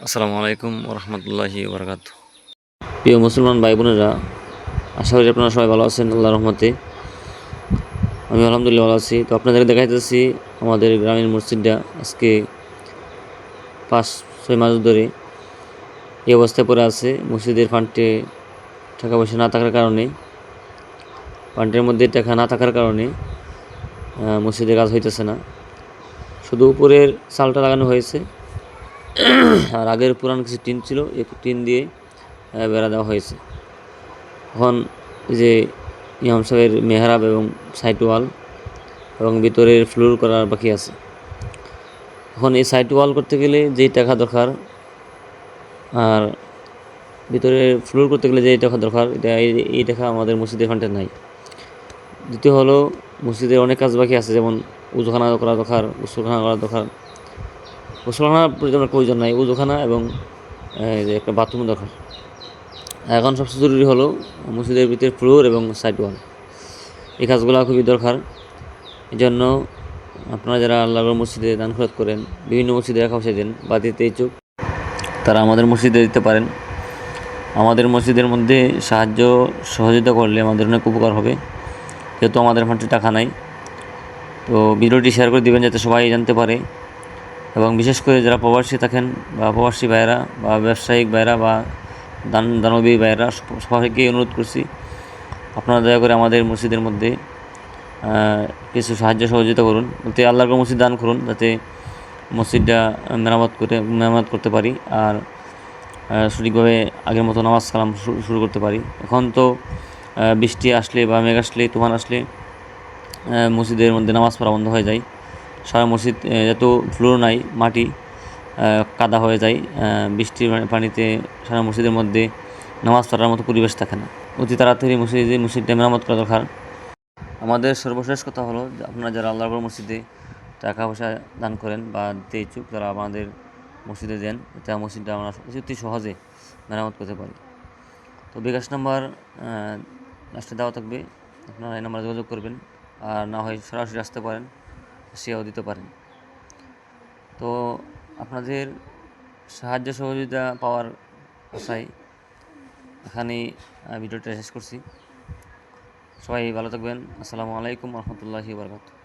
আসসালামু আলাইকুম রহমতুল্লাহি বরকাত। প্রিয় মুসলমান ভাই বোনেরা, আশা করি আপনারা সবাই ভালো আছেন আল্লাহর রহমতে। আমি আলহামদুলিল্লাহ ভালো আছি। তো আপনাদের দেখাইতেছি আমাদের গ্রামের মসজিদটা আজকে 5-6 মাস ধরে এই অবস্থায় পড়ে আছে। মসজিদের ফান্ডে টাকা পয়সা না থাকার কারণে, ফান্ডের মধ্যে টাকা না থাকার কারণে মসজিদের কাজ হইতেছে না। শুধু উপরের চালটা লাগানো হয়েছে, আর আগের পুরান কিছু টিন ছিল, এই টিন দিয়ে বেড়া দেওয়া হয়েছে। এখন এই যে ইমাম সাহেবের মেহরাব এবং সাইড ওয়াল এবং ভিতরের ফ্লোর করার বাকি আছে। এখন এই সাইড ওয়াল করতে গেলে যেই টাকা দরকার, আর ভিতরে ফ্লোর করতে গেলে যেই টাকা দরকার, এই টাকা আমাদের মসজিদের ফান্ডে নাই। দ্বিতীয় হলো, মসজিদের অনেক কাজ বাকি আছে, যেমন উজুখানা করা দরকার, গোসলখানা করা দরকার। গোসলখানার প্রয়োজন নাই, উজুখানা এবং যে একটা বাথরুম দরকার। এখন সবচেয়ে জরুরি হলো মসজিদের ভিতরে ফ্লোর এবং সাইড ওয়াল। এই কাজগুলো খুবই দরকার। এই জন্য আপনারা যারা আল্লাহর মসজিদে দান খরচ করেন, বিভিন্ন মসজিদে টাকা পয়সা দেন বা দিতে ইচ্ছুক, তারা আমাদের মসজিদে দিতে পারেন। আমাদের মসজিদের মধ্যে সাহায্য সহযোগিতা করলে আমাদের অনেক উপকার হবে, যেহেতু আমাদের ফান্ডে টাকা নাই। তো ভিডিওটি শেয়ার করে দিবেন যাতে সবাই জানতে পারে, এবং বিশেষ করে যারা প্রবাসী থাকেন বা প্রবাসী ভাইয়েরা বা ব্যবসায়িক ভাইয়েরা বা দানবী ভাইয়েরা, সবাইকে অনুরোধ করছি আপনারা দয়া করে আমাদের মসজিদের মধ্যে কিছু সাহায্য সহযোগিতা করুন, বলতে আল্লাহর মসজিদ দান করুন, যাতে মসজিদটা মেরামত করতে পারি আর সঠিকভাবে আগের মতো নামাজ কালাম শুরু করতে পারি। এখন তো বৃষ্টি আসলে বা মেঘ আসলে, তুফান আসলে মসজিদের মধ্যে নামাজ পড়া বন্ধ হয়ে যায়। সারা মসজিদ এত ফ্লোর নাই, মাটি কাদা হয়ে যায়। বৃষ্টির পানিতে সারা মসজিদের মধ্যে নামাজ পড়ার মতো পরিবেশ থাকে না। অতি তাড়াতাড়ি মসজিদটা মেরামত করা দরকার। আমাদের সর্বশেষ কথা হলো, আপনারা যারা আল্লাহর মসজিদে টাকা পয়সা দান করেন বা দিতে ইচ্ছুক, তারা আমাদের মসজিদে দেন, এটা মসজিদটা আমরা অতি সহজে মেরামত করতে পারি। তো বিকাশ নাম্বার লাস্টে দেওয়া থাকবে, আপনারা এই নাম্বারে যোগাযোগ করবেন, আর না হয় সরাসরি আসতে পারেন, সেও দিতে পারেন। তো আপনাদের সাহায্য সহযোগিতা পাওয়ার আশায় এখানেই ভিডিওটা শেষ করছি। সবাই ভালো থাকবেন। আসসালামু আলাইকুম রহমতুল্লাহি ওয়া বারাকাতুহু।